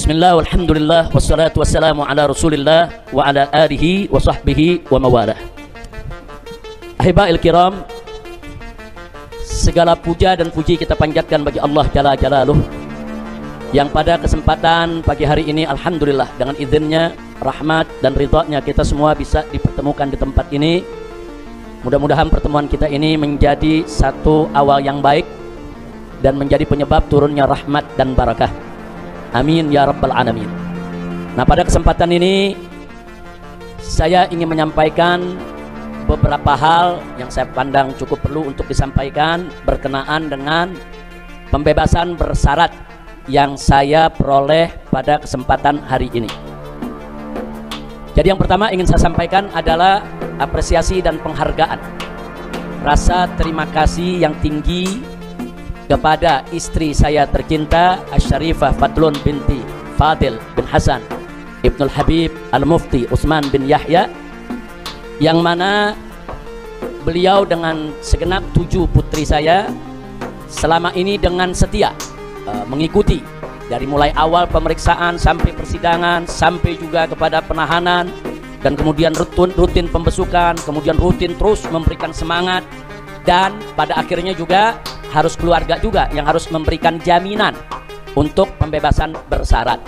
Bismillah, walhamdulillah, wassalatu wassalamu ala rasulillah wa ala alihi wa sahbihi wa mawalah. Ahiba'il kiram, segala puja dan puji kita panjatkan bagi Allah Jalla Jalaluh, yang pada kesempatan pagi hari ini alhamdulillah dengan izinnya, rahmat dan ridhanya kita semua bisa dipertemukan di tempat ini. Mudah-mudahan pertemuan kita ini menjadi satu awal yang baik dan menjadi penyebab turunnya rahmat dan barakah. Amin ya rabbal alamin. Nah, pada kesempatan ini saya ingin menyampaikan beberapa hal yang saya pandang cukup perlu untuk disampaikan berkenaan dengan pembebasan bersyarat yang saya peroleh pada kesempatan hari ini. Jadi yang pertama ingin saya sampaikan adalah apresiasi dan penghargaan, rasa terima kasih yang tinggi kepada istri saya tercinta Asy-Syarifah Fadlun binti Fadil bin Hasan Ibnul Habib Al-Mufti Utsman bin Yahya, yang mana beliau dengan segenap 7 putri saya selama ini dengan setia mengikuti dari mulai awal pemeriksaan sampai persidangan, sampai juga kepada penahanan, dan kemudian rutin pembesukan, kemudian rutin terus memberikan semangat, dan pada akhirnya juga harus keluarga juga yang harus memberikan jaminan untuk pembebasan bersyarat.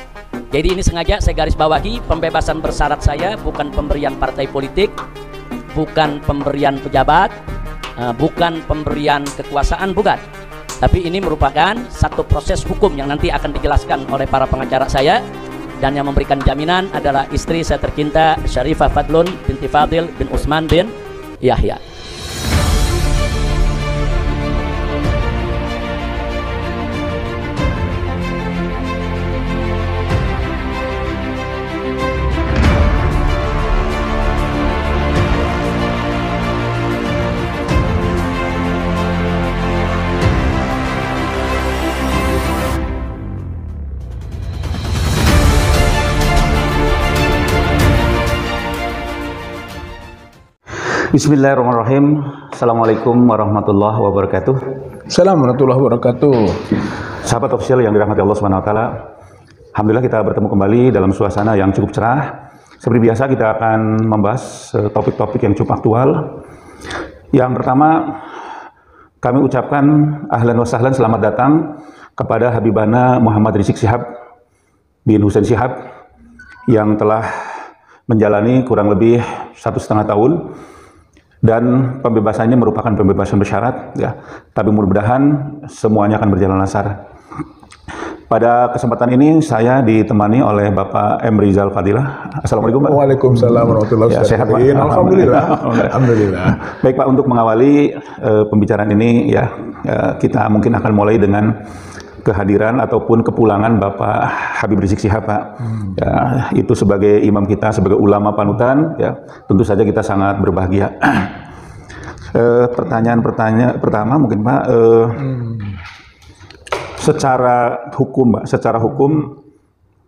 Jadi ini sengaja saya garis bawahi, pembebasan bersyarat saya bukan pemberian partai politik, bukan pemberian pejabat, bukan pemberian kekuasaan, bukan. Tapi ini merupakan satu proses hukum yang nanti akan dijelaskan oleh para pengacara saya, dan yang memberikan jaminan adalah istri saya tercinta Syarifah Fadlun binti Fadil bin Utsman bin Yahya. Bismillahirrahmanirrahim. Assalamualaikum warahmatullahi wabarakatuh. Assalamualaikum warahmatullahi wabarakatuh. Sahabat official yang dirahmati Allah Subhanahu wa taala. Alhamdulillah kita bertemu kembali dalam suasana yang cukup cerah. Seperti biasa kita akan membahas topik-topik yang cukup aktual. Yang pertama, kami ucapkan ahlan wa sahlan, selamat datang kepada Habibana Muhammad Rizik Syihab bin Husain Syihab yang telah menjalani kurang lebih 1,5 tahun. Dan pembebasannya merupakan pembebasan bersyarat, ya. Tapi mudah-mudahan semuanya akan berjalan lancar. Pada kesempatan ini saya ditemani oleh Bapak M. Rizal Fadilah. Assalamualaikum, Pak. Waalaikumsalam warahmatullahi wabarakatuh. Sehat, Pak? Alhamdulillah. Alhamdulillah. Baik, Pak, untuk mengawali pembicaraan ini, ya, kita mungkin akan mulai dengan kehadiran ataupun kepulangan Bapak Habib Rizik Syihab, Pak. Ya, itu sebagai imam kita, sebagai ulama panutan, ya, tentu saja kita sangat berbahagia. Pertanyaan pertama mungkin, Pak, secara hukum, Pak, secara hukum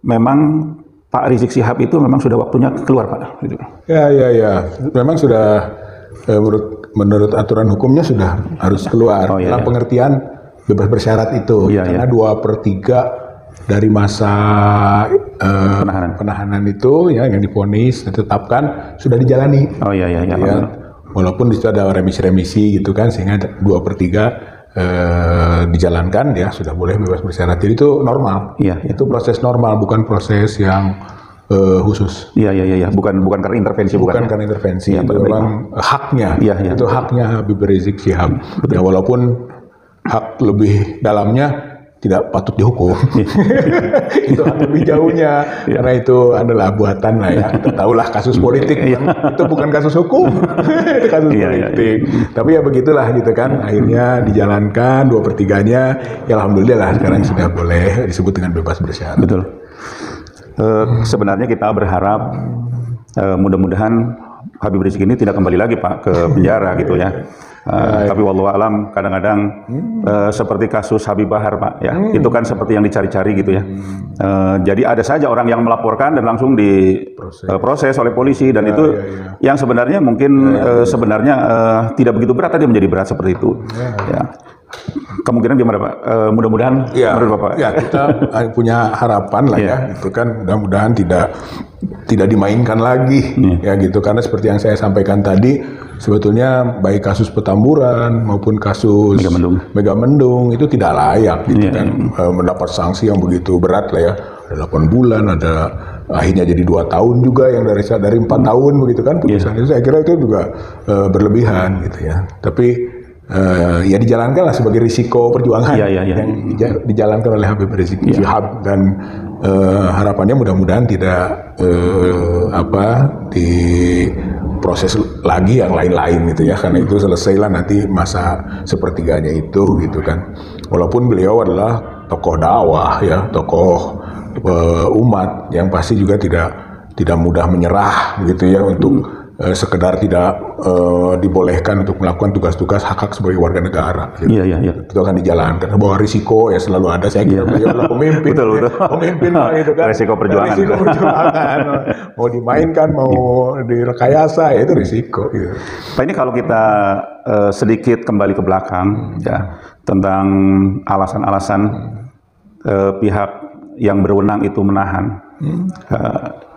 memang Pak Rizik Syihab itu memang sudah waktunya keluar, Pak. Gitu. Ya. Memang sudah menurut aturan hukumnya sudah harus keluar. Dalam pengertian bebas bersyarat itu, karena 2/3 dari masa penahanan itu, ya, yang divonis ditetapkan sudah dijalani. Ya. Walaupun di situ ada remisi-remisi gitu kan, sehingga 2/3 dijalankan, ya, sudah boleh bebas bersyarat. Jadi itu normal. Itu proses normal, bukan proses yang khusus. Iya. Bukan karena intervensi, bukan karena intervensi. Ya, itu memang haknya. Itu haknya Habib Rizik Syihab. Ya, walaupun hak lebih dalamnya tidak patut dihukum. Itu hak lebih jauhnya, karena itu adalah buatan lah, ya. Kita tahulah kasus politik, itu bukan kasus hukum. Itu kasus politik. Tapi ya begitulah gitu kan, akhirnya dijalankan 2/3-nya, ya alhamdulillah lah sekarang sudah boleh disebut dengan bebas bersyarat. Betul. Sebenarnya kita berharap mudah-mudahan Habib Rizik ini tidak kembali lagi, Pak, ke penjara gitu, ya. Tapi wallahu alam, kadang-kadang seperti kasus Habib Bahar, Pak, ya, itu kan seperti yang dicari-cari gitu, ya. Jadi ada saja orang yang melaporkan dan langsung diproses oleh polisi, dan itu yang sebenarnya mungkin sebenarnya tidak begitu berat, tadi menjadi berat seperti itu. Ya. Kemungkinan gimana Pak? Mudah-mudahan menurut Bapak. Ya, kita punya harapan lah ya, itu kan mudah-mudahan tidak dimainkan lagi ya gitu, karena seperti yang saya sampaikan tadi, sebetulnya baik kasus Petamburan maupun kasus Megamendung itu tidak layak gitu mendapat sanksi yang begitu berat lah ya, ada 8 bulan, ada akhirnya jadi 2 tahun juga yang dari 4 tahun begitu kan putusan itu, saya kira itu juga berlebihan gitu ya. Tapi ya dijalankanlah sebagai risiko perjuangan yang dijalankan oleh Habib Rizik Syihab, dan harapannya mudah-mudahan tidak diproses lagi yang lain-lain gitu ya, karena itu selesailah nanti masa sepertiganya itu gitu kan. Walaupun beliau adalah tokoh dakwah ya, tokoh umat yang pasti juga tidak mudah menyerah gitu ya untuk sekedar tidak dibolehkan untuk melakukan tugas-tugas hak-hak sebagai warga negara. Gitu. Itu akan dijalankan. Bahwa risiko ya selalu ada. Saya kira beliau adalah pemimpin. Betul. Pemimpin itu kan. Risiko perjuangan. Mau dimainkan, mau direkayasa, ya itu risiko. Gitu. Pak, ini kalau kita sedikit kembali ke belakang ya, tentang alasan-alasan pihak yang berwenang itu menahan.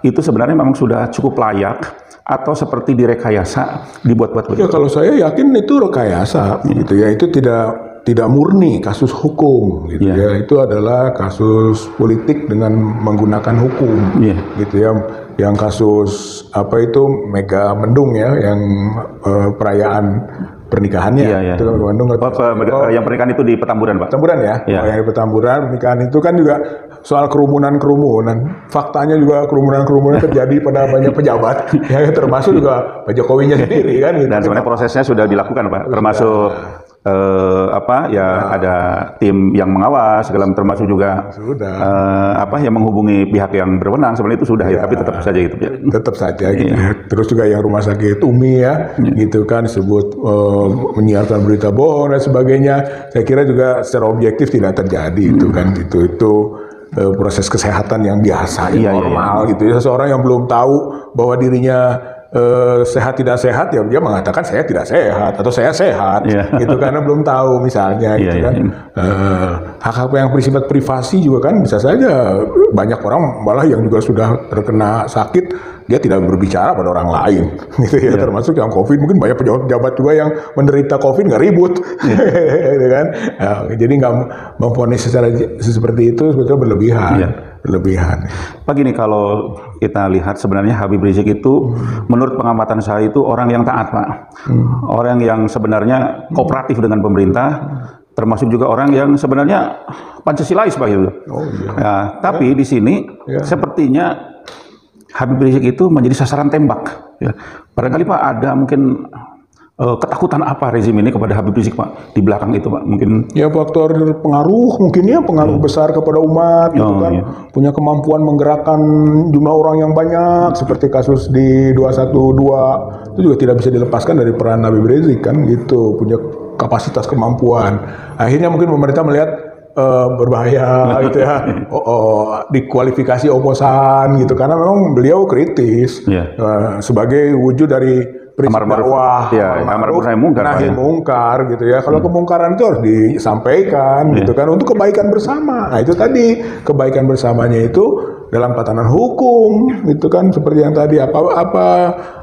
Itu sebenarnya memang sudah cukup layak atau seperti direkayasa, dibuat-buat? Ya, kalau saya yakin itu rekayasa gitu ya, itu tidak murni kasus hukum gitu ya, itu adalah kasus politik dengan menggunakan hukum gitu ya. Yang kasus Megamendung ya, yang perayaan pernikahannya itu kan Megamendung. Yang pernikahan itu di Petamburan, Pak? Petamburan ya. Yang di Petamburan, pernikahan itu kan juga soal kerumunan. Faktanya juga kerumunan terjadi pada banyak pejabat, ya, termasuk juga Pak Jokowinya sendiri kan. Gitu. Dan sebenarnya prosesnya sudah dilakukan, Pak, termasuk ada tim yang mengawas, termasuk juga yang menghubungi pihak yang berwenang, sebenarnya itu sudah tapi tetap saja gitu ya. Tetap saja gitu. Terus juga yang rumah sakit Umi ya, gitu kan disebut menyiarkan berita bohong dan sebagainya. Saya kira juga secara objektif tidak terjadi itu kan, itu proses kesehatan yang biasa, yang normal gitu ya. Seseorang yang belum tahu bahwa dirinya sehat tidak sehat, ya dia mengatakan saya tidak sehat atau saya sehat gitu, karena belum tahu misalnya gitu kan. Hak-hak yang bersifat privasi juga kan bisa saja banyak orang malah yang juga sudah terkena sakit dia tidak berbicara pada orang lain gitu ya, termasuk yang COVID, mungkin banyak pejabat juga yang menderita COVID nggak ribut gitu kan. Jadi nggak memvonis seperti itu sebetulnya berlebihan. Pak, gini, kalau kita lihat sebenarnya Habib Rizik itu menurut pengamatan saya itu orang yang taat, Pak. Orang yang sebenarnya kooperatif dengan pemerintah, termasuk juga orang yang sebenarnya Pancasilais, Pak, gitu. Tapi di sini sepertinya Habib Rizik itu menjadi sasaran tembak. Ya. Barangkali Pak ada mungkin ketakutan apa rezim ini kepada Habib Rizik, Pak, di belakang itu, Pak? Mungkin ya faktor pengaruh, mungkin ya pengaruh besar kepada umat gitu kan. Punya kemampuan menggerakkan jumlah orang yang banyak seperti kasus di 212 itu juga tidak bisa dilepaskan dari peran Habib Rizik kan gitu, punya kapasitas kemampuan. Akhirnya mungkin pemerintah melihat berbahaya gitu ya, dikualifikasi oposan gitu, karena memang beliau kritis sebagai wujud dari prinsip dakwah, nahi mungkar gitu ya. Kalau kemungkaran itu harus disampaikan gitu kan untuk kebaikan bersama. Nah itu tadi kebaikan bersamanya itu dalam tatanan hukum gitu kan, seperti yang tadi apa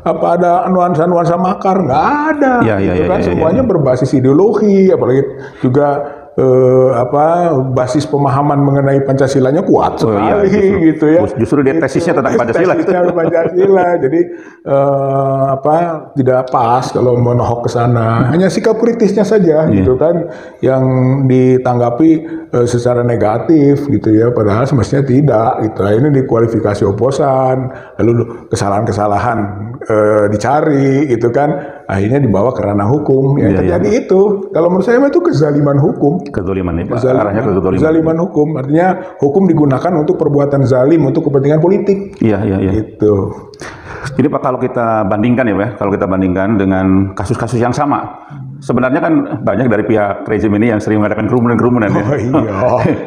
ada nuansa makar, nggak ada gitu kan. Semuanya berbasis ideologi, apalagi juga basis pemahaman mengenai Pancasilanya kuat sekali gitu ya. Justru dia tesisnya tentang Pancasila. Jadi tidak pas kalau menohok ke sana. Hanya sikap kritisnya saja gitu kan yang ditanggapi secara negatif gitu ya, padahal semestinya tidak gitu. Ini dikualifikasi oposan, lalu kesalahan-kesalahan dicari gitu kan. Akhirnya dibawa ke ranah hukum. Yang terjadi itu, kalau menurut saya itu kezaliman hukum. Kezaliman ini, Pak. Kezaliman hukum. Artinya hukum digunakan untuk perbuatan zalim, untuk kepentingan politik. Iya. Gitu. Jadi Pak, kalau kita bandingkan ya Pak, kalau kita bandingkan dengan kasus-kasus yang sama, sebenarnya kan banyak dari pihak rezim ini yang sering mengadakan kerumunan-kerumunan ya.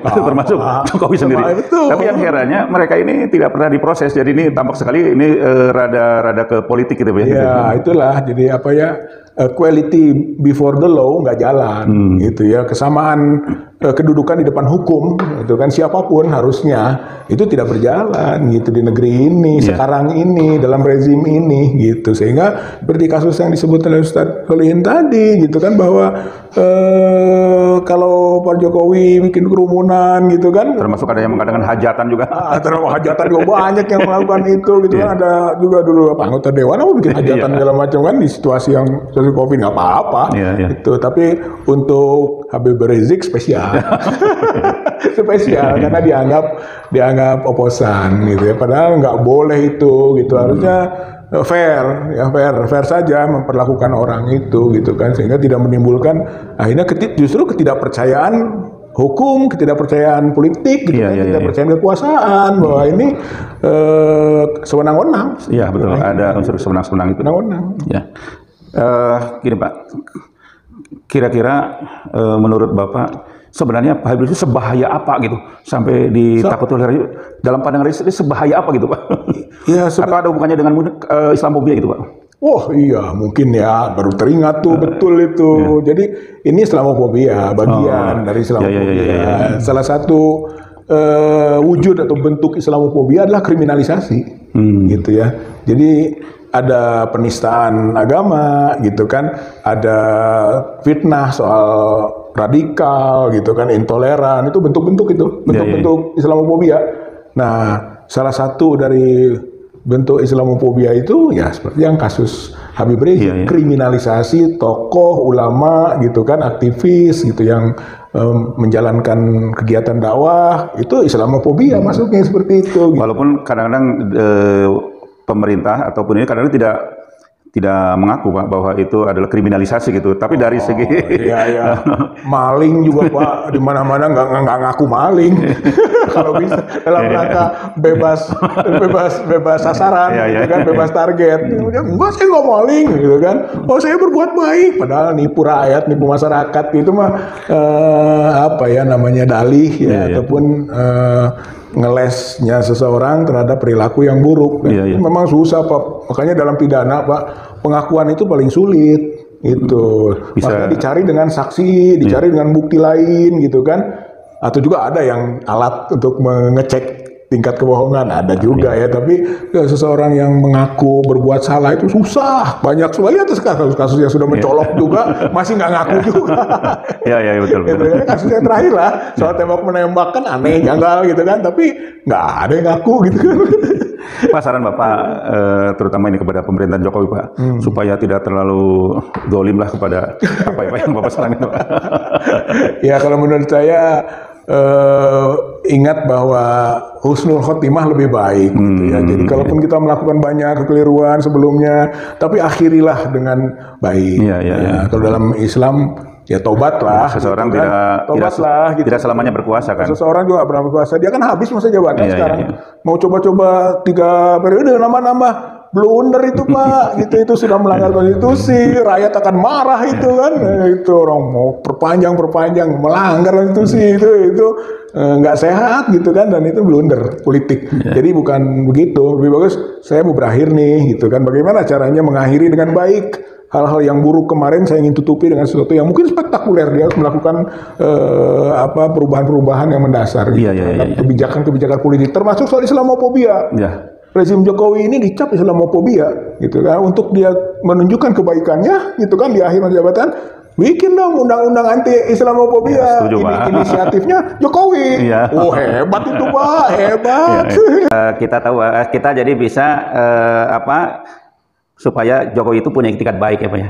Itu termasuk Jokowi sendiri. Tapi yang herannya mereka ini tidak pernah diproses. Jadi ini tampak sekali ini rada ke politik gitu ya. Ya itulah. Jadi equality before the law nggak jalan, gitu ya. Kesamaan kedudukan di depan hukum, itu kan siapapun harusnya itu tidak berjalan, gitu di negeri ini sekarang ini dalam rezim ini, gitu. Sehingga seperti kasus yang disebut oleh Ustadz Solihin tadi, gitu kan, bahwa kalau Pak Jokowi bikin kerumunan, gitu kan, termasuk ada yang mengadakan hajatan juga. Termasuk hajatan juga banyak yang melakukan itu, gitu kan. Ada juga dulu anggota dewan bikin hajatan segala macam kan di situasi yang COVID nggak apa-apa, itu. Tapi untuk Habib Rizik spesial. Spesial karena dianggap oposan, gitu ya. Padahal nggak boleh itu, gitu. Harusnya fair saja memperlakukan orang itu, gitu kan, sehingga tidak menimbulkan akhirnya justru ketidakpercayaan hukum, ketidakpercayaan politik, gitu kan, ketidakpercayaan kekuasaan, bahwa ini sewenang-wenang. Iya, betul. Ada unsur sewenang-wenang itu. Sewenang-wenang. Ya. Gini Pak, kira-kira menurut Bapak sebenarnya Pak Habib itu sebahaya apa gitu sampai ditakut oleh dalam pandangan Rizik sebahaya apa gitu Pak? Ya, atau ada hubungannya dengan Islamophobia gitu Pak? Oh iya, mungkin ya, baru teringat tuh betul itu. Jadi ini Islamophobia, bagian dari Islamophobia. Salah satu wujud atau bentuk Islamophobia adalah kriminalisasi, gitu ya. Jadi ada penistaan agama, gitu kan, ada fitnah soal radikal, gitu kan, intoleran, itu bentuk-bentuk Islamophobia. Nah, salah satu dari bentuk Islamophobia itu ya seperti yang kasus Habib Rizik, kriminalisasi tokoh, ulama, gitu kan, aktivis, gitu, yang menjalankan kegiatan dakwah, itu Islamophobia masuknya seperti itu. Gitu. Walaupun kadang-kadang pemerintah ataupun ini kadang-kadang tidak mengaku Pak bahwa itu adalah kriminalisasi gitu, tapi dari segi maling juga Pak, di mana-mana nggak ngaku maling. Kalau bisa dalam rangka bebas sasaran, gitu kan, bebas target. Enggak, saya nggak maling, gitu kan. Oh, saya berbuat baik, padahal nipu rakyat, nipu masyarakat, itu mah dalih ataupun ngelesnya seseorang terhadap perilaku yang buruk. Memang susah Pak, makanya dalam pidana Pak, pengakuan itu paling sulit itu. Makanya dicari dengan saksi, dicari dengan bukti lain, gitu kan. Atau juga ada yang alat untuk mengecek tingkat kebohongan, ada juga ya. Tapi seseorang yang mengaku berbuat salah itu susah, banyak sekali. Atas kasus-kasus yang sudah mencolok juga masih nggak ngaku juga. Iya betul. Kasus yang terakhir lah soal tembak menembak kan aneh, janggal, gitu kan, tapi nggak ada yang ngaku, gitu kan. Pak, saran Bapak terutama ini kepada pemerintahan Jokowi Pak, supaya tidak terlalu dolim lah kepada apa yang Bapak sarankan Pak. Ya, kalau menurut saya ingat bahwa husnul khotimah lebih baik, gitu ya. Jadi kalaupun kita melakukan banyak kekeliruan sebelumnya, tapi akhirilah dengan baik. Kalau dalam Islam ya tobatlah. Seseorang gitu kan? tidak selamanya berkuasa kan. Seseorang juga pernah berkuasa, dia kan habis masa jabatan sekarang. Mau coba-coba 3 periode nambah-nambah. Blunder itu Pak, itu sudah melanggar konstitusi, rakyat akan marah itu kan, itu orang mau perpanjang, melanggar konstitusi, itu nggak sehat, gitu kan, dan itu blunder politik. Jadi bukan begitu, lebih bagus saya mau berakhir nih, gitu kan, bagaimana caranya mengakhiri dengan baik. Hal-hal yang buruk kemarin saya ingin tutupi dengan sesuatu yang mungkin spektakuler. Dia harus melakukan perubahan-perubahan yang mendasar, gitu. Kebijakan-kebijakan politik, termasuk soal Islamophobia. Rezim Jokowi ini dicap Islamophobia, gitu kan, untuk dia menunjukkan kebaikannya, gitu kan, di akhir masa jabatan, bikin dong undang-undang anti Islamophobia. Inisiatifnya Jokowi. Oh, hebat itu Pak, hebat. Kita tahu, kita jadi bisa supaya Jokowi itu punya etikat baik ya Pak ya.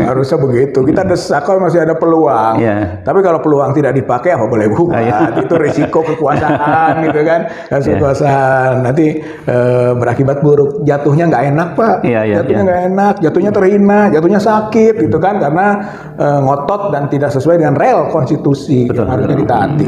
Harusnya begitu. Kita desak kalau masih ada peluang. Tapi kalau peluang tidak dipakai apa boleh buat. Itu risiko kekuasaan, gitu kan. Dan kekuasaan nanti berakibat buruk. Jatuhnya nggak enak Pak. Jatuhnya nggak enak, jatuhnya terhina, jatuhnya sakit, gitu kan, karena ngotot dan tidak sesuai dengan rel konstitusi yang harusnya ditaati.